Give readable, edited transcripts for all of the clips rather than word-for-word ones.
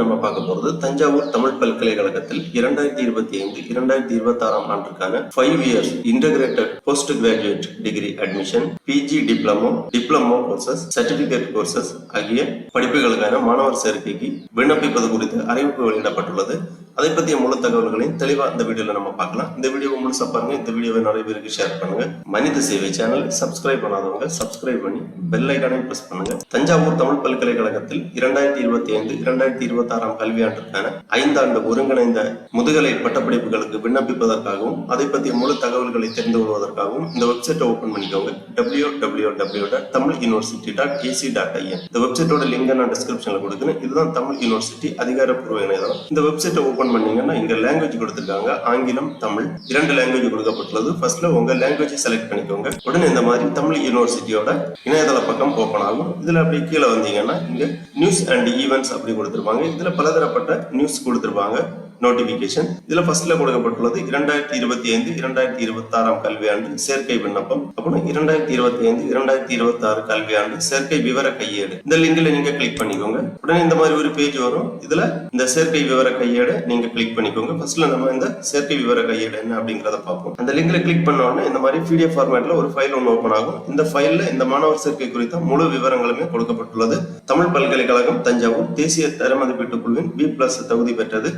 நம்ம பார்க்க போறது தஞ்சாவூர் தமிழ் பல்கலைக்கழகத்தில் 2025-2026 ஆண்டுக்கான 5 years integrated post graduate degree admission, PG diploma courses, certificate courses ஆகிய படிப்புகளுக்கான மாணவர் சேர்க்கைக்கு விண்ணப்பிப்பது குறித்து அறிவிப்பு வெளியிடப்பட்டுள்ளது. அதை பற்றிய முழு தகவல்களையும் தெளிவா இந்த வீடியோல நம்ம பார்க்கலாம். இந்த வீடியோவை முழுசா பாருங்க. இந்த வீடியோவை நிறைய பேருக்கு ஷேர் பண்ணுங்க. மனித சேவை சேனல் சப்ஸ்கிரைப் பண்ணாதவங்க சப்ஸ்கிரைப் பண்ணி பெல் ஐகானையும் பிரஸ் பண்ணுங்க. தஞ்சாவூர் தமிழ் பல்கலைக்கழகத்தில் 2025-2026 கல்வியாண்டிற்கான 5 ஆண்டு ஒருங்கிணைந்த முதுகலை பட்டப்படிப்புகளுக்கு விண்ணப்பிப்பதற்காகவும் அதை பற்றிய முழு தகவல்களை தெரிந்து கொள்வதற்காகவும் இந்த வெப்சைட்டை ஓபன் பண்ணிக்கோங்க. www.tamiluniversity.ac.in. இந்த வெப்சைட்டோட லிங்க் நான் டிஸ்கிரிப்ஷன்ல கொடுக்கிறேன். இதுதான் தமிழ் யூனிவர்சிட்டி அதிகாரப்பூர்வ இணையதளம். இந்த வெப்சைட்டை ஓபன் பண்ணீங்கன்னா இங்க லாங்குவேஜ் கொடுத்திருக்காங்க. ஆங்கிலம், தமிழ் 2 லாங்குவேஜ் கொடுக்கப்பட்டுள்ளது. ஃபர்ஸ்ட்ல உங்க லாங்குவேஜ் செலக்ட் பண்ணிக்கோங்க. உடனே இந்த மாதிரி தமிழ் யூனிவர்சிட்டியோட இணையதள பக்கம் ஓபன் ஆகும். இதுல அப்படி கீழே வந்தீங்கன்னா இங்க நியூஸ் அண்ட் ஈவென்ட்ஸ் அப்படி கொடுத்திருப்பாங்க. இதுல பலதரப்பட்ட நியூஸ் கொடுத்திருப்பாங்க. நோட்டிபிகேஷன் இதுல ஃபர்ஸ்ட்ல கொடுக்கப்பட்டுள்ளது 2025-2026 கல்வியாண்டு சேர்க்கை விண்ணப்பம். அப்புறம் 2025-2026 கல்வியாண்டு சேர்க்கை விவர கையேடு. இந்த லிங்க்ல நீங்க கிளிக் பண்ணிக்கோங்க. உடனே இந்த மாதிரி ஒரு பேஜ் வரும். இதுல இந்த சேர்க்கை விவர கையேடு நீங்க கிளிக் பண்ணிக்கோங்க. ஃபர்ஸ்ட்ல நம்ம இந்த சேர்க்கை விவர கையேடு என்ன அப்படிங்கறத பார்ப்போம். அந்த லிங்க்ல கிளிக் பண்ண உடனே இந்த மாதிரி PDF ஃபார்மேட்ல ஒரு ஃபைல் ஒன்று ஓபன் ஆகும். இந்த ஃபைல்ல இந்த மாணவர் சேர்க்கை குறித்த முழு விவரங்களுமே கொடுக்கப்பட்டுள்ளது. தமிழ் பல்கலைக்கழகம் தஞ்சாவூர் தேசிய தர மதிப்பீட்டு குழுவின் B+ தகுதி பெற்றது.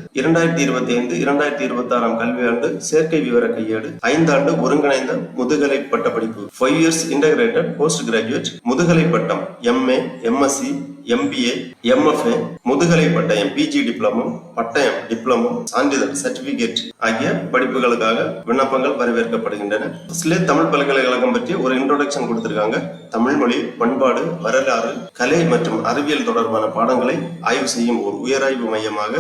2025-2026 கல்வியாண்டு சேர்க்கை விவர கையேடு 5 ஆண்டு ஒருங்கிணைந்த முதுகலை பட்டப்படிப்பு 5 இயர்ஸ் இன்டகிரேட்டட் போஸ்ட் கிராஜுவேட் முதுகலை பட்டம் MA, MSc, MBA, MFA, முதுகலை பட்டயம் PG டிப்ளமோ, பட்டயம் டிப்ளமோ, சான்றிதழ் சர்டிபிகேட் ஆகிய படிப்புகளுக்காக விண்ணப்பங்கள் வரவேற்கப்படுகின்றன. தமிழ் பல்கலைக்கழகம் பற்றி ஒரு இன்ட்ரோடக்ஷன் கொடுத்திருக்காங்க. தமிழ் மொழி, பண்பாடு, வரலாறு, கலை மற்றும் அறிவியல் தொடர்பான பாடங்களை ஆய்வு செய்யும் ஒரு உயராய்வு மையமாக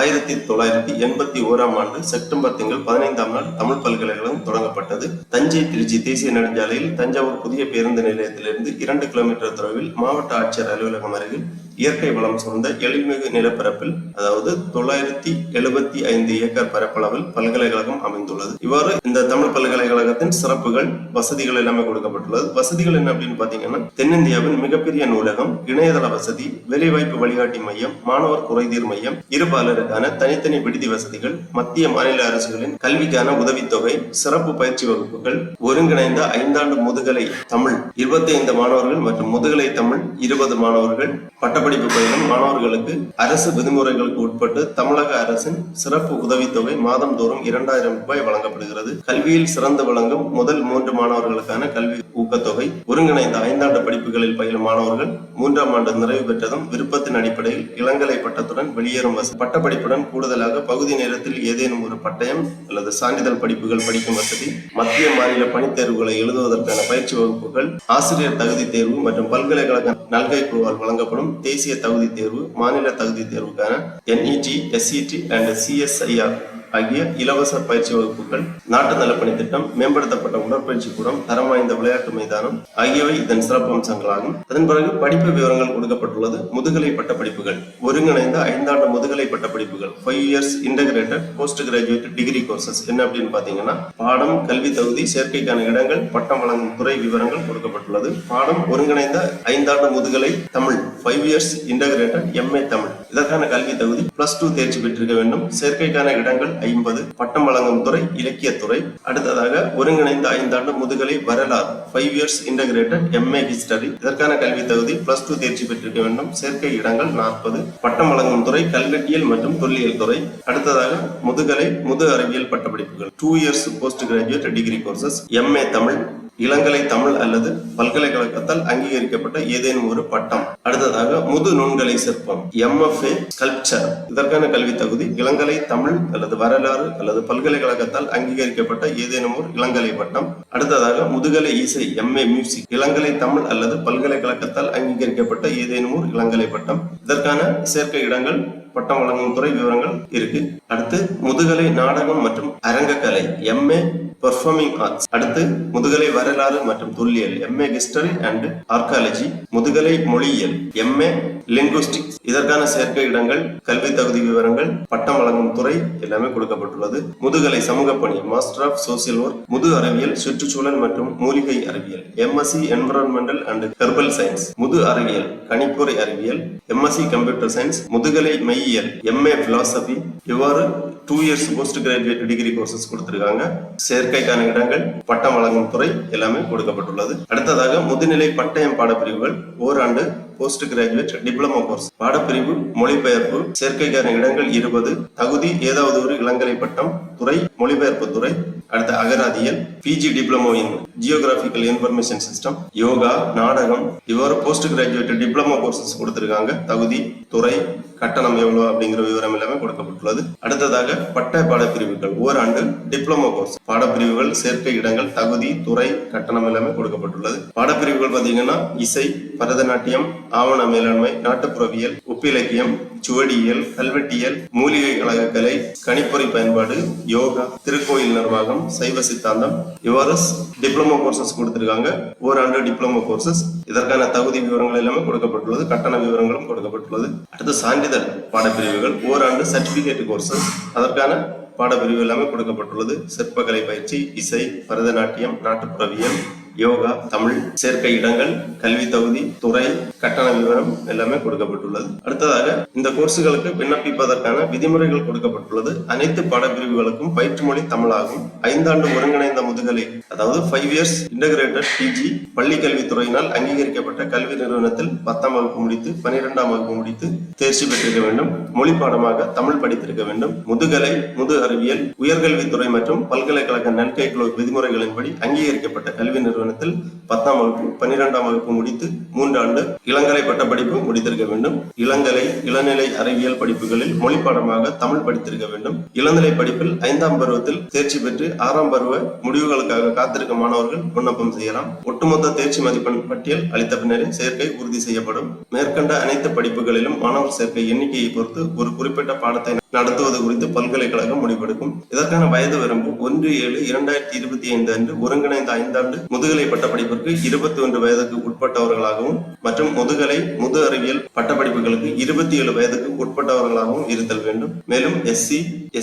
1981 ஆண்டு செப்டம்பர் திங்கள் 15ஆம் நாள் தமிழ் பல்கலைக்கழகம் தொடங்கப்பட்டது. தஞ்சை திருச்சி தேசிய நெடுஞ்சாலையில் தஞ்சாவூர் புதிய பேருந்து நிலையத்திலிருந்து 2 கிலோமீட்டர் தொலைவில் மாவட்ட ஆட்சியர் அலுவலகம் அருகில் இயற்கை வளம் சூழ்ந்த எழில்மிகு நிலப்பரப்பில், அதாவது 975 ஏக்கர் பரப்பளவில் பல்கலைக்கழகம் அமைந்துள்ளது. இவ்வாறு இந்த தமிழ் பல்கலைக்கழகத்தின் சிறப்புகள், வசதிகள் எல்லாமே கொடுக்கப்பட்டுள்ளது. வசதிகள் என்ன அப்படின்னு பாத்தீங்கன்னா, தென்னிந்தியாவின் மிகப்பெரிய நூலகம், இணையதள வசதி, வேலைவாய்ப்பு வழிகாட்டி மையம், மாணவர் குறைதீர் மையம், இருபாலருக்கான தனித்தனி விடுதி வசதிகள், மத்திய மாநில அரசுகளின் கல்விக்கான உதவித்தொகை, சிறப்பு பயிற்சி வகுப்புகள், ஒருங்கிணைந்த 5 ஆண்டு முதுகலை தமிழ் 25 மாணவர்கள் மற்றும் முதுகலை தமிழ் 20 மாணவர்கள், பட்டப்படிப்பு பயிலும் மாணவர்களுக்கு அரசு விதிமுறைகளுக்கு உட்பட்டு தமிழக அரசின் சிறப்பு உதவித்தொகை மாதந்தோறும் 2000 ரூபாய் வழங்கப்படுகிறது. கல்வியில் சிறந்து விளங்கும் முதல் 3 மாணவர்களுக்கான கல்வி ஊக்கத்தொகை, ஒருங்கிணைந்த 5 ஆண்டு படிப்புகளில் பயிலும் மாணவர்கள் 3ஆம் ஆண்டு நிறைவு பெற்றதும் விருப்பத்தின் அடிப்படையில் இளங்கலை பட்டத்துடன் வெளியேறும் வசதி, பட்டப்படிப்புடன் கூடுதலாக பகுதி நேரத்தில் ஏதேனும் ஒரு பட்டயம் அல்லது சான்றிதழ் படிப்புகள் படிக்கும் வசதி, மத்திய மாநில பணித் தேர்வுகளை எழுதுவதற்கான பயிற்சி வகுப்புகள், ஆசிரியர் தகுதி தேர்வு மற்றும் பல்கலைக்கழக நல்கை குழுவால் வழங்கப்படும் தேசிய தகுதி தேர்வு, மாநில தகுதி தேர்வுக்கான NET, SET and CSIR ஆகிய இலவச பயிற்சி வகுப்புகள், நாட்டு நலப்பணி திட்டம், மேம்படுத்தப்பட்ட உடற்பயிற்சி கூடம், தரம் வாய்ந்த விளையாட்டு மைதானம் ஆகியவை இதன் சிறப்பம்சங்களாகும். அதன் பிறகு படிப்பு விவரங்கள் கொடுக்கப்பட்டுள்ளது. முதுகலை பட்ட படிப்புகள், ஒருங்கிணைந்த 5 ஆண்டு முதுகலை பட்ட படிப்புகள் 5 years integrated post graduate degree courses என்ன அப்படின்னு பாத்தீங்கன்னா, பாடம், கல்வி தகுதி, சேர்க்கைக்கான இடங்கள், பட்டம் வழங்கும் துறை விவரங்கள் கொடுக்கப்பட்டுள்ளது. பாடம் ஒருங்கிணைந்த 5 ஆண்டு முதுகலை Tamil 5 years integrated MA Tamil, இதற்கான கல்வி தகுதி +2 தேர்ச்சி பெற்றிருக்க வேண்டும். சேர்க்கைக்கான இடங்கள் 50, பட்டம் வழங்கும் துறை இலக்கியத்துறை. அடுத்ததாக ஒருங்கிணைந்த 5 ஆண்டு முதுகலை வரலாறு 5 இயர்ஸ் இன்டகிரேட்டட் MA ஹிஸ்டரி, இதற்கான கல்வி தகுதி +2 தேர்ச்சி பெற்றிருக்க வேண்டும். சேர்க்கை இடங்கள் 40, பட்டம் வழங்கும் துறை கல்வெட்டியல் மற்றும் தொல்லியல் துறை. அடுத்ததாக முதுகலை முது அறிவியல் பட்டப்படிப்புகள் 2 years post graduate degree courses MA Tamil, இளங்கலை தமிழ் அல்லது பல்கலைக்கழகத்தால் அங்கீகரிக்கப்பட்ட ஏதேனும் ஒரு பட்டம். அடுத்ததாக முது நுண்கலை சிற்பம் MFA ஸ்கல்ப்சர், இதற்கான கல்வி தகுதி இளங்கலை தமிழ் அல்லது வரலாறு அல்லது பல்கலைக்கழகத்தால் அங்கீகரிக்கப்பட்ட ஏதேனும் ஒரு இளங்கலை பட்டம். அடுத்ததாக முதுகலை இசை MA மியூசிக், இளங்கலை தமிழ் அல்லது பல்கலைக்கழகத்தால் அங்கீகரிக்கப்பட்ட ஏதேனும் ஒரு இளங்கலை பட்டம், இதற்கான சேர்க்கை இடங்கள், பட்டம் வழங்கும் துறை விவரங்கள் இருக்கு. அடுத்து முதுகலை நாடகம் மற்றும் அரங்கக்கலை MA பெர்ஃபார்மிங் ஆர்ட்ஸ். அடுத்து முதுகலை வரலாறு மற்றும் தொல்லியல் MA ஹிஸ்டரி அண்ட் ஆர்காலஜி. முதுகலை மொழியியல் MA லிங்குஸ்டிக்ஸ். இதற்கான சேர்க்கை இடங்கள், கல்வி தகுதி விவரங்கள், பட்டம் வழங்கும் துறை எல்லாமே கொடுக்கப்பட்டுள்ளது. முதுகலை சமூக பணி மாஸ்டர் ஆஃப் சோசியல் ஒர்க். முது அறிவியல் சுற்றுச்சூழல் மற்றும் மூலிகை அறிவியல் MSc environmental and herbal science. முது அறிவியல் கணிப்பொறி அறிவியல் MSc கம்ப்யூட்டர் சயின்ஸ். முதுகலை மெய்யியல் MA பிலாசபி. இவ்வாறு 2 years post graduate degree courses கொடுத்திருக்காங்க. சேர்க்கைக்கான இடங்கள், பட்டம் வழங்கும் துறை எல்லாமே கொடுக்கப்பட்டுள்ளது. அடுத்ததாக முதுநிலை பட்டயம் பாடப்பிரிவுகள். ஓராண்டு போஸ்ட் கிராஜுவேட் டிப்ளமோ கோர்ஸ். பாடப்பிரிவு மொழிபெயர்ப்பு. சேர்க்கைக்கான இடங்கள் 20. தகுதி ஏதாவது ஒரு இளங்கலை பட்டம். துறை மொழிபெயர்ப்பு துறை. அடுத்த அகராதியல். PG diploma in geographical information system. Yoga, நாடகம். இவ்வாறு போஸ்ட் கிராஜுவேட் டிப்ளமோ கோர்சஸ் கொடுத்திருக்காங்க. தகுதி, துறை, கட்டணம் எவ்வளவு அப்படிங்கிற விவரம் எல்லாமே கொடுக்கப்பட்டுள்ளது. அடுத்ததாக பட்ட பாடப்பிரிவுகள். ஓராண்டு டிப்ளமோ கோர்ஸ். பாடப்பிரிவுகள், சேர்க்கை இடங்கள், தகுதி, துறை, கட்டணம் எல்லாமே கொடுக்கப்பட்டுள்ளது. பாடப்பிரிவுகள் பாத்தீங்கன்னா இசை, பரதநாட்டியம், ஆவண மேலாண்மை, நாட்டுப்புறவியல், ஒப்பிலக்கியம், சுவடியியல், கல்வெட்டியல், மூலிகை கலை, கணிப்பொறி பயன்பாடு, யோகா, திருக்கோயில் நிர்வாகம், சைவ சித்தாந்தம். இவ்வாறு டிப்ளமோ கோர்சஸ் கொடுத்திருக்காங்க. ஓராண்டு டிப்ளமோ கோர்சஸ். இதற்கான தகுதி விவரங்கள் எல்லாமே கொடுக்கப்பட்டுள்ளது. கட்டண விவரங்களும் கொடுக்கப்பட்டுள்ளது. அடுத்து சான்றிதழ் பாடப்பிரிவுகள். ஓராண்டு சர்டிபிகேட் கோர்சஸ். அதற்கான பாடப்பிரிவு எல்லாமே கொடுக்கப்பட்டுள்ளது. சிற்பக்கலை பயிற்சி, இசை, பரதநாட்டியம், நாட்டுப்புறவியல், யோகா, தமிழ். சேர்க்கை இடங்கள், கல்வி தகுதி, துறை, கட்டண விவரம் எல்லாமே கொடுக்கப்பட்டுள்ளது. அடுத்ததாக இந்த கோர்ஸுகளுக்கு விண்ணப்பிப்பதற்கான விதிமுறைகள் கொடுக்கப்பட்டுள்ளது. அனைத்து பாடப்பிரிவுகளுக்கும் பயிற்று மொழி தமிழாகும். 5 ஆண்டு ஒருங்கிணைந்த முதுகலை, அதாவது 5 years இன்டகிரேட்டட் PG பள்ளி கல்வித்துறையினால் அங்கீகரிக்கப்பட்ட கல்வி நிறுவனத்தில் 10ஆம் வகுப்பு முடித்து 12ஆம் வகுப்பு முடித்து தேர்ச்சி பெற்றிருக்க வேண்டும். மொழி பாடமாக தமிழ் படித்திருக்க வேண்டும். முதுகலை, முது அறிவியல், உயர்கல்வித்துறை மற்றும் பல்கலைக்கழக நன்கைக்குழு விதிமுறைகளின்படி அங்கீகரிக்கப்பட்ட கல்வி நிறுவனத்தில் 10ஆம் வகுப்பு 12ஆம் வகுப்பு முடித்து 3 ஆண்டு இளங்கலை பட்ட படிப்பு முடித்திருக்க வேண்டும். இளங்கலை, இளநிலை அறிவியல் படிப்புகளில் மொழி பாடமாக தமிழ் படித்திருக்க வேண்டும். இளநிலை படிப்பில் 5ஆம் பருவத்தில் தேர்ச்சி பெற்று 6ஆம் பருவ முடிவுகளுக்காக காத்திருக்கும் மாணவர்கள் விண்ணப்பம் செய்யலாம். ஒட்டுமொத்த தேர்ச்சி மதிப்பெண் பட்டியல் அளித்த பின்னரே சேர்க்கை உறுதி செய்யப்படும். மேற்கண்ட அனைத்து படிப்புகளிலும் மாணவர் சேர்க்கை எண்ணிக்கையை பொறுத்து ஒரு குறிப்பிட்ட பாடத்தை நடத்துவது குறித்து பல்கலைக்கழகம் முடிவெடுக்கும். இதற்கான வயது வரம்பு 1/7/2025 அன்று ஒருங்கிணைந்த 5 ஆண்டு முதுகலை பட்டப்படிப்பிற்கு 21 வயதுக்கு உட்பட்டவர்களாகவும் மற்றும் முதுகலை, முது அறிவியல் பட்டப்படிப்புகளுக்கு 27 வயதுக்கு உட்பட்டவர்களாகவும் இருத்தல் வேண்டும். மேலும் SC,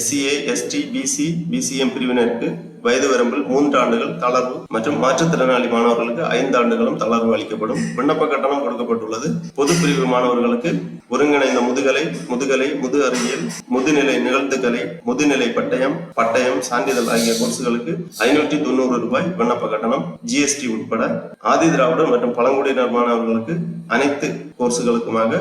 SCA, ST, BC, BCM பிரிவினருக்கு வயது வரம்பில் 3 ஆண்டுகள் தளர்வு மற்றும் மாற்றுத்திறனாளி மாணவர்களுக்கு 5 ஆண்டுகளும் தளர்வு அளிக்கப்படும். விண்ணப்ப கட்டணம் கொடுக்கப்பட்டுள்ளது. பொது பிரிவு மாணவர்களுக்கு ஒருங்கிணைந்த முதுகலை, முது அறிவியல், முதுநிலை நிகழ்த்துக்கலை, முதுநிலை பட்டயம், சான்றிதழ் ஆகிய கோர்ஸுகளுக்கு 590 ரூபாய் விண்ணப்ப கட்டணம் GST உட்பட. ஆதி திராவிடர் மற்றும் பழங்குடியினர் மாணவர்களுக்கு அனைத்து கோர்ஸுகளுக்குமாக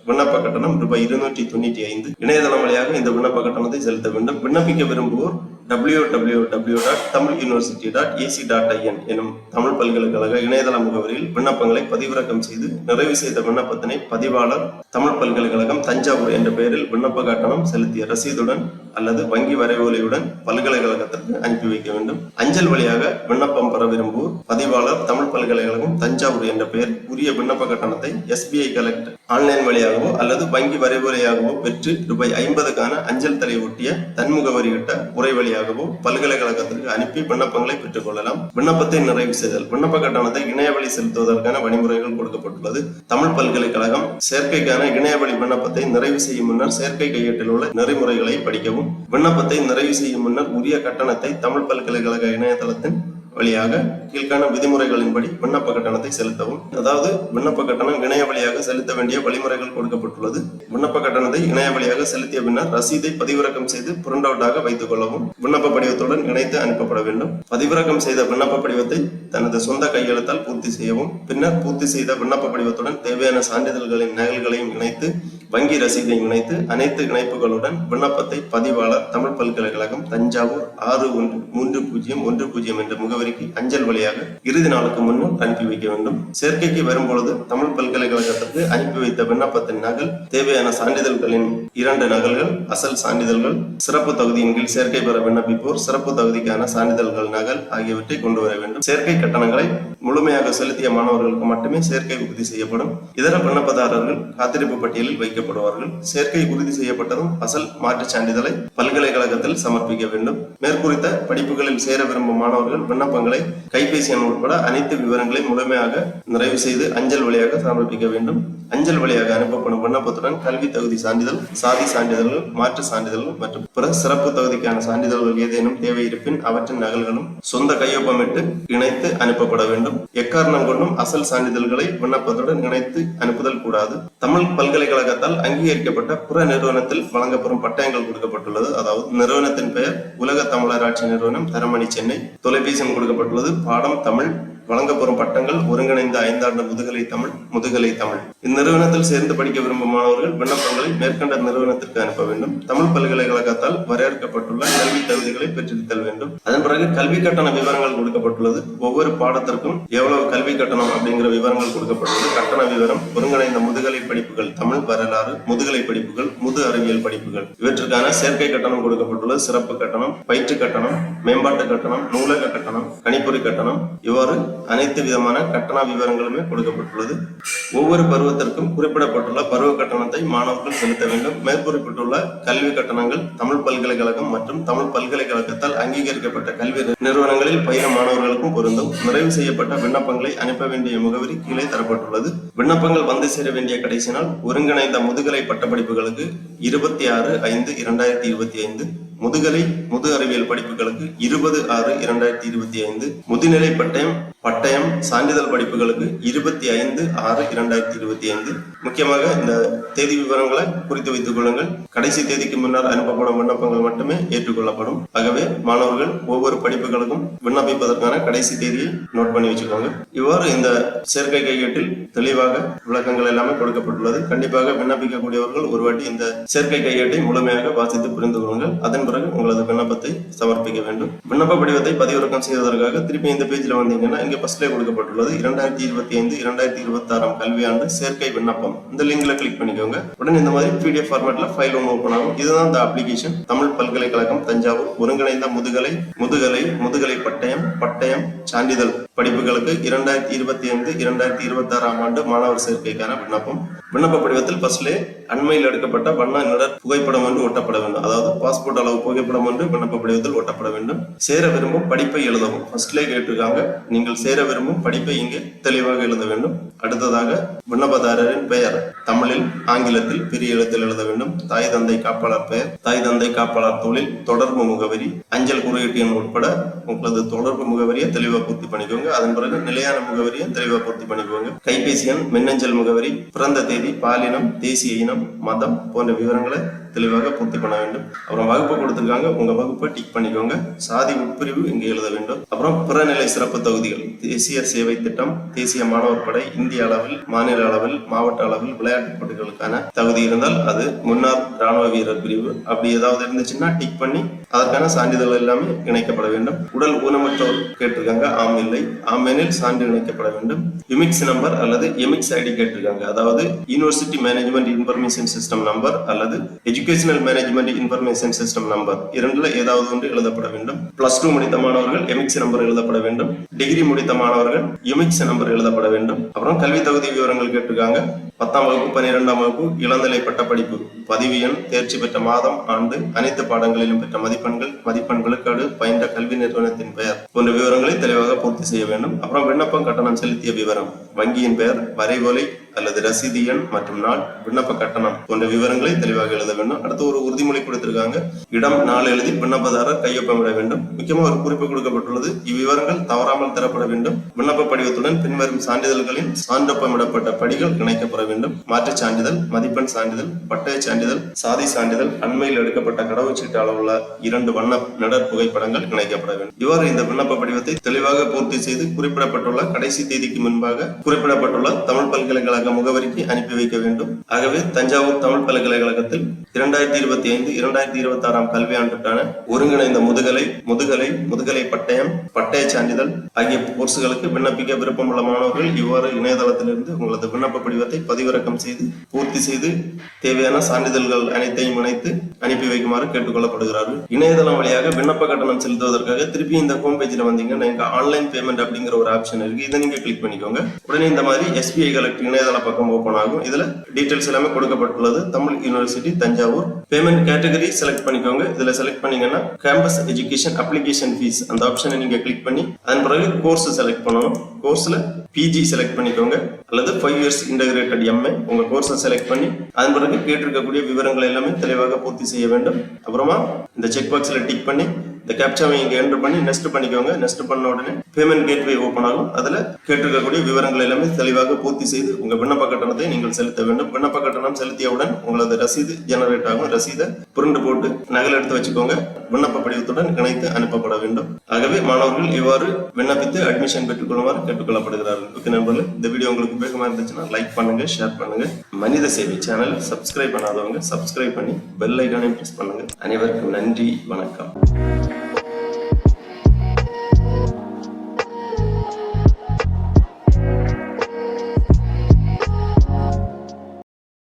விண்ணப்ப கட்டணம் ரூபாய் 295. இணையதளம் வழியாக இந்த விண்ணப்ப கட்டணத்தை செலுத்த வேண்டும். விண்ணப்பிக்க விரும்புவோர் www.tamiluniversity.ac.in எனும் தமிழ் பல்கலைக்கழக இணையதள முகவரியில் விண்ணப்பங்களை பதிவிறக்கம் செய்து நிறைவு செய்த விண்ணப்பத்தினை பதிவாளர், தமிழ் பல்கலைக்கழகம், தஞ்சாவூர் என்ற பெயரில் விண்ணப்ப கட்டணம் செலுத்திய ரசீதுடன் அல்லது வங்கி வரைவோலையுடன் பல்கலைக்கழகத்திற்கு அனுப்பி வைக்க வேண்டும். அஞ்சல் வழியாக விண்ணப்பம் பெற விரும்புவோர் பதிவாளர், தமிழ் பல்கலைக்கழகம், தஞ்சாவூர் என்ற பெயர் உரிய விண்ணப்ப கட்டணத்தை SBI கலெக்ட் ஆன்லைன் வழியாகவோ அல்லது வங்கி வரைவோலையாகவோ பெற்று ரூபாய் 50க்கான அஞ்சல் தலை ஒட்டிய தன்முகவரியிட்ட உரை வழியாகவோ பல்கலைக்கழகத்திற்கு அனுப்பி விண்ணப்பங்களை பெற்றுக் கொள்ளலாம். விண்ணப்பத்தை நிறைவு செய்தல். விண்ணப்ப கட்டணத்தை இணையவழி செலுத்துவதற்கான வழிமுறைகள் கொடுக்கப்பட்டுள்ளது. தமிழ் பல்கலைக்கழகம் சேர்க்கைக்கான இணையவழி விண்ணப்பத்தை நிறைவு செய்யும் முன்னர் சேர்க்கை கையேட்டில் உள்ள நெறிமுறைகளை படிக்கவும். விண்ணப்பத்தை நிறைவு செய்யும் முன்னர் உரிய கட்டணத்தை தமிழ் பல்கலைக்கழக இணையதளத்தின் வழியாக கீழ்கான விதிமுறைகளின்படி விண்ணப்ப கட்டணத்தை செலுத்தவும். அதாவது விண்ணப்ப கட்டணம் இணைய வழியாக செலுத்த வேண்டிய வழிமுறைகள் கொடுக்கப்பட்டுள்ளது. விண்ணப்ப கட்டணத்தை இணைய வழியாக செலுத்திய பின்னர் ரசீதை பதிவிறக்கம் செய்து பிரிண்ட் அவுட்டாக வைத்துக் கொள்ளவும். விண்ணப்ப படிவத்துடன் இணைத்து அனுப்பப்பட வேண்டும். பதிவிறக்கம் செய்த விண்ணப்ப படிவத்தை தனது சொந்த கையெழுத்தால் பூர்த்தி செய்யவும். பின்னர் பூர்த்தி செய்த விண்ணப்ப படிவத்துடன் தேவையான சான்றிதழ்களின் நகல்களையும் இணைத்து வங்கி ரசீதையும் இணைத்து அனைத்து இணைப்புகளுடன் விண்ணப்பத்தை பதிவாளர், தமிழ் பல்கலைக்கழகம், தஞ்சாவூர் 613010 என்ற முகவரிக்கு அஞ்சல் வழியாக இறுதி நாளுக்கு முன்னர் அனுப்பி வைக்க வேண்டும். சேர்க்கைக்கு வரும்பொழுது தமிழ் பல்கலைக்கழகத்திற்கு அனுப்பி வைத்த விண்ணப்பத்தின் நகல், தேவையான சான்றிதழ்களின் 2 நகல்கள், அசல் சான்றிதழ்கள், சிறப்பு தகுதியின் கீழ் சேர்க்கை பெற விண்ணப்பிப்போர் சிறப்பு தகுதிக்கான சான்றிதழ்கள் நகல் ஆகியவற்றை கொண்டு வர வேண்டும். சேர்க்கை கட்டணங்களை முழுமையாக செலுத்திய மாணவர்களுக்கு மட்டுமே சேர்க்கை உறுதி செய்யப்படும். இதர விண்ணப்பதாரர்கள் காத்திருப்பு பட்டியலில் வைக்கப்படும். அங்கீகரிக்கப்படுவார்கள். சேர்க்கை உறுதி செய்யப்பட்டதும் அசல் மாற்றுச் சான்றிதழை பல்கலைக்கழகத்தில் சமர்ப்பிக்க வேண்டும். மேற்குறித்த படிப்புகளில் சேர விரும்பும் மாணவர்கள் விண்ணப்பங்களை கைபேசி எண் உட்பட அனைத்து விவரங்களை முழுமையாக நிறைவு செய்து அஞ்சல் வழியாக சமர்ப்பிக்க வேண்டும். அஞ்சல் வழியாக அனுப்பப்படும் விண்ணப்பத்துடன் கல்வி தகுதி சான்றிதழ், சாதி சான்றிதழ்கள், மாற்று சான்றிதழ்கள் மற்றும் பிற சிறப்பு தகுதிக்கான சான்றிதழ்கள் ஏதேனும் தேவை இருப்பின் அவற்றின் நகல்களும் சொந்த கையொப்பமிட்டு இணைத்து அனுப்பப்பட வேண்டும். எக்காரணம் கொண்டும் அசல் சான்றிதழ்களை விண்ணப்பத்துடன் இணைத்து அனுப்புதல் கூடாது. தமிழ் பல்கலைக்கழகத்தால் அங்கீகரிக்கப்பட்ட பிற நிறுவனத்தில் வழங்கப்படும் பட்டயங்கள் கொடுக்கப்பட்டுள்ளது. அதாவது நிறுவனத்தின் பெயர் உலக தமிழராட்சி நிறுவனம், தரமணி, சென்னை. தொலைபேசி எண் கொடுக்கப்பட்டுள்ளது. பாடம் தமிழ். வழங்கப்படும் பட்டங்கள் ஒருங்கிணைந்த 5 ஆண்டு முதுகலை தமிழ். இந்நிறுவனத்தில் சேர்ந்து படிக்க விரும்பும் மாணவர்கள் விண்ணப்பங்களை மேற்கண்ட நிறுவனத்திற்கு அனுப்ப வேண்டும். தமிழ் பல்கலைக்கழகத்தால் வரையறுக்கப்பட்டுள்ள கல்வி தகுதிகளை பெற்றிருத்தல் வேண்டும். அதன் பிறகு கல்வி கட்டண விவரங்கள் கொடுக்கப்பட்டுள்ளது. ஒவ்வொரு பாடத்திற்கும் எவ்வளவு கல்வி கட்டணம் அப்படிங்கிற விவரங்கள் கொடுக்கப்பட்டுள்ளது. கட்டண விவரம் ஒருங்கிணைந்த முதுகலை படிப்புகள், தமிழ், வரலாறு, முதுகலை படிப்புகள், முது அறிவியல் படிப்புகள் இவற்றுக்கான சேர்க்கை கட்டணம் கொடுக்கப்பட்டுள்ளது. சிறப்பு கட்டணம், பயிற்று கட்டணம், மேம்பாட்டு கட்டணம், நூலக கட்டணம், கணிப்பொறி கட்டணம், இவ்வாறு அனைத்து விதமான கட்டண விவரங்களுமே கொடுக்கப்பட்டுள்ளது. ஒவ்வொரு பருவத்திற்கும் குறிப்பிடப்பட்டுள்ள பருவ கட்டணத்தை மாணவர்கள் செலுத்த வேண்டும். மேற்குறிப்பிட்டுள்ள கல்வி கட்டணங்கள் தமிழ் பல்கலைக்கழகம் மற்றும் தமிழ் பல்கலைக்கழகத்தால் அங்கீகரிக்கப்பட்ட கல்வி நிறுவனங்களில் பயிலும் மாணவர்களுக்கும் பொருந்தும். நிறைவு செய்யப்பட்ட விண்ணப்பங்களை அனுப்ப வேண்டிய முகவரி கீழே தரப்பட்டுள்ளது. விண்ணப்பங்கள் வந்து சேர வேண்டிய கடைசி நாள் ஒருங்கிணைந்த முதுகலை பட்டப்படிப்புகளுக்கு 26/5/2025, முதுகலை முது அறிவியல் படிப்புகளுக்கு 20/6/2025, முதுநிலை பட்டயம் சான்றிதழ் படிப்புகளுக்கு 25/6/2025. முக்கியமாக இந்த தேதி விவரங்களை குறித்து வைத்துக் கொள்ளுங்கள். கடைசி தேதிக்கு முன்னர் அனுப்பப்படும் விண்ணப்பங்கள் மட்டுமே ஏற்றுக்கொள்ளப்படும். ஆகவே மாணவர்கள் ஒவ்வொரு படிப்புகளுக்கும் விண்ணப்பிப்பதற்கான கடைசி தேதியை நோட் பண்ணி வச்சுக்கோங்க. இவ்வாறு இந்த சேர்க்கை கையேட்டில் தெளிவாக விளக்கங்கள் எல்லாமே கொடுக்கப்பட்டுள்ளது. கண்டிப்பாக விண்ணப்பிக்கக்கூடியவர்கள் ஒரு வாட்டி இந்த சேர்க்கை கையேட்டை முழுமையாக வாசித்து புரிந்து கொள்ளுங்கள். அதன் பிறகு உங்களது விண்ணப்பத்தை சமர்ப்பிக்க வேண்டும். விண்ணப்ப படிவத்தை பதிவிறக்கம் செய்வதற்காக திருப்பி இந்த பேஜில் வந்தீங்கன்னா இங்க ஃபர்ஸ்ட்ல கொடுக்கப்பட்டுள்ளது 2025-2026 கல்வியாண்டு சேர்க்கை விண்ணப்பம். இந்த லிங்க்ல கிளிக் பண்ணிக்கோங்க. உடனே இந்த மாதிரி PDF ஃபார்மேட்ல ஃபைல் ஒன்று ஓபன் ஆகும். இதுதான் இந்த அப்ளிகேஷன். தமிழ் பல்கலைக்கழகம் தஞ்சாவூர் ஒருங்கிணைந்த முதுகலை பட்டயம் சான்றிதழ் படிப்புகளுக்கு 2025-2026 மாணவர் சேர்க்கைக்கான விண்ணப்பம். விண்ணப்ப படிவத்தில் ஃபர்ஸ்ட்லே அண்மையில் எடுக்கப்பட்ட வண்ண நிழற் புகைப்படம் ஒன்று ஒட்டப்பட வேண்டும். அதாவது பாஸ்போர்ட் அளவு புகைப்படம் ஒன்று விண்ணப்ப படிவத்தில் ஒட்டப்பட வேண்டும். சேர விரும்பும் படிப்பை எழுதவும். ஃபர்ஸ்ட்லே கேட்டிருக்காங்க, நீங்கள் சேர விரும்பும் படிப்பை இங்கே தெளிவாக எழுத வேண்டும். அடுத்ததாக விண்ணப்பதாரரின் பெயர் தமிழில், ஆங்கிலத்தில் பெரிய எழுத்தில் எழுத வேண்டும். தாய் தந்தை காப்பாளர் பெயர், தாய் தந்தை காப்பாளர் தொழில், தொடர்பு முகவரி, அஞ்சல் குறியீட்டு எண் உட்பட உங்களது தொடர்பு முகவரியை தெளிவாக பூர்த்தி பண்ணிக்கோங்க. அதன் பிறகு நிலையான முகவரியை தெளிவாக பூர்த்தி பண்ணிக்கோங்க. கைபேசி எண், மின்னஞ்சல் முகவரி, பிறந்த தேதி, பாலினம், தேசிய இனம், மதம் போன்ற விவரங்களை தெளிவாக பூர்த்தி பண்ண வேண்டும். அப்புறம் வகுப்பு கொடுத்திருக்காங்க, உங்க வகுப்பை டிக் பண்ணிக்கோங்க. சாதி உட்பிரிவு இங்கே எழுத வேண்டும். அப்புறம் பிறநிலை சிறப்பு தகுதிகள், தேசிய சேவை திட்டம், தேசிய மாணவர் படை, இந்திய அளவில், மாநில அளவில், மாவட்ட அளவில் விளையாட்டு போட்டிகளுக்கான தகுதி இருந்தால் அது, முன்னாள் ராணுவ வீரர் பிரிவு அப்படி ஏதாவது இருந்துச்சுன்னா டிக் பண்ணி அதற்கான சான்றிதழ் எல்லாமே இணைக்கப்பட வேண்டும். உடல் ஊனமற்றோர் கேட்டிருக்காங்க, ஆம் இல்லை. ஆம் எனில் சான்று இணைக்கப்பட வேண்டும். யுமிக்ஸ் நம்பர் அல்லது எமிக்ஸ் ஐடி கேட்டிருக்காங்க. அதாவது university management information system number அல்லது educational management information system number இரண்டுல ஏதாவது ஒன்று எழுதப்பட வேண்டும். +2 முடித்த மாணவர்கள் எமிக்ஸ் நம்பர் எழுதப்பட வேண்டும். டிகிரி முடித்த மாணவர்கள் யுமிக்ஸ் நம்பர் எழுதப்பட வேண்டும். அப்புறம் கல்வி தகுதி விவரங்கள் கேட்டிருக்காங்க. 10ஆம் வகுப்பு, 12ஆம் வகுப்பு, இளநிலை பட்ட படிப்பு, பதிவு எண், தேர்ச்சி பெற்ற மாதம், ஆண்டு, அனைத்து பாடங்களிலும் பெற்ற மதிப்பெண் விழுக்காடு, பயின்ற கல்வி நிறுவனத்தின் பெயர் போன்ற விவரங்களை தெளிவாக பூர்த்தி செய்ய வேண்டும். அப்புறம் விண்ணப்பம் கட்டணம் செலுத்திய விவரம், வங்கியின் பெயர், வரைவோலை அல்லது ரசீது எண் மற்றும் நாள், விண்ணப்ப கட்டணம் போன்ற விவரங்களை தெளிவாக எழுத வேண்டும். அடுத்து ஒரு உறுதிமொழி கொடுத்திருக்காங்க. இடம், நாள் எழுதி விண்ணப்பதாரர் கையொப்பமிட வேண்டும். முக்கியமாக ஒரு குறிப்பு கொடுக்கப்பட்டுள்ளது. இவ்விவரங்கள் தவறாமல் தரப்பட வேண்டும். விண்ணப்ப படிவத்துடன் பின்வரும் சான்றிதழ்களின் சான்றொப்பமிடப்பட்ட படிகள் இணைக்கப்பட வேண்டும். மாற்றுச் சான்றிதழ், மதிப்பெண் சான்றிதழ், பட்டய சான்றிதழ், சாதி சான்றிதழ், அண்மையில் எடுக்கப்பட்ட கடவுச்சீட்டு அளவுள்ள 2 வண்ண நிழற் புகைப்படங்கள் இணைக்கப்பட வேண்டும். இவ்வாறு இந்த விண்ணப்ப படிவத்தை தெளிவாக பூர்த்தி செய்து குறிப்பிடப்பட்டுள்ள கடைசி தேதிக்கு முன்பாக குறிப்பிடப்பட்டுள்ள தமிழ் பல்கலைக்கழக முகவரிக்கு அனுப்பி வைக்க வேண்டும். ஆகவே தஞ்சாவூர் தமிழ் பல்கலைக்கழகத்தில் 2025-2026 கல்வியாண்டுக்கான ஒருங்கிணைந்த முதுகலை பட்டய சான்றிதழ் ஆகிய கோர்ஸ்களுக்கு விண்ணப்பிக்க விருப்பமுள்ள மாணவர்கள் இவ்வாறு இணையதளத்திலிருந்து உங்களது விண்ணப்ப படிவத்தை பதிவிறக்கம் செய்து பூர்த்தி செய்து தேவையான சான்றிதழ்கள் அனைத்தையும் இணைத்து அனுப்பி வைக்குமாறு கேட்டுக்கொள்ளப்படுகிறார்கள். இணையதளம் வழியாக விண்ணப்ப கட்டணம் செலுத்துவதற்காக திருப்பி இந்த ஹோம் பேஜ்ல வந்தீங்கன்னா நீங்க ஆன்லைன் பேமெண்ட் அப்படிங்கிற ஒரு ஆப்ஷன் இருக்கு. இதை நீங்க கிளிக் பண்ணிக்கோங்க. உடனே இந்த மாதிரி SBI கலெக்ட் இணையதள பக்கம் ஓபன் ஆகும். இதுல டீடைல்ஸ் எல்லாமே கொடுக்கப்பட்டுள்ளது. Tamil university Thanjavur. Payment category select பண்ணிக்கோங்க. இதுல செலக்ட் பண்ணீங்கன்னா கேம்பஸ் எஜுகேஷன் அப்ளிகேஷன் ஃபீஸ் அந்த ஆப்ஷனை நீங்க கிளிக் பண்ணி அதன் பிறகு கோர்ஸ் செலக்ட் பண்ணணும். கோர்ஸ்ல PG செலக்ட் பண்ணிக்கோங்க அல்லது 5 years இன்டகிரேட்டட் MA உங்க கோர்ஸை செலக்ட் பண்ணி அதன் பிறகு கேட்டிருக்கக்கூடிய விவரங்கள் எல்லாமே தெளிவாக பூர்த்தி செய்ய வேண்டும். அப்புறமா இந்த செக் பாக்ஸ்ல டிக் பண்ணி இந்த கேப்சாவை இங்க என்டர் பண்ணி நெக்ஸ்ட் பண்ணிக்கோங்க. நெக்ஸ்ட் பண்ண உடனே பேமெண்ட் கேட்வே ஓபன் ஆகும். அதுல கேட்டிருக்கக்கூடிய விவரங்கள் எல்லாமே தெளிவாக பூர்த்தி செய்து உங்க விண்ணப்ப கட்டணத்தை நீங்கள் செலுத்த வேண்டும். விண்ணப்ப கட்டணம் செலுத்தியவுடன் உங்களது ரசீது ஜெனரேட் ஆகும். ரசீதை பிரிண்ட் போட்டு நகல் எடுத்து வச்சுக்கோங்க. விண்ணப்ப படிவத்துடன் இணைத்து அனுப்பப்பட வேண்டும். ஆகவே மாணவர்கள் இவ்வாறு விண்ணப்பித்து அட்மிஷன் பெற்றுக்கொள்ளுமாறு கேட்டுக்கொள்ளப்படுகிறார்கள். ஓகே நண்பர்களே, இந்த வீடியோ உங்களுக்கு உபயோகமா இருந்துச்சுன்னா லைக் பண்ணுங்க, ஷேர் பண்ணுங்க. மனித சேவை சேனல் சப்ஸ்கிரைப் பண்ணாதவங்க சப்ஸ்கிரைப் பண்ணி பெல் ஐகானையும் பிரஸ் பண்ணுங்க. அனைவருக்கும் நன்றி, வணக்கம்.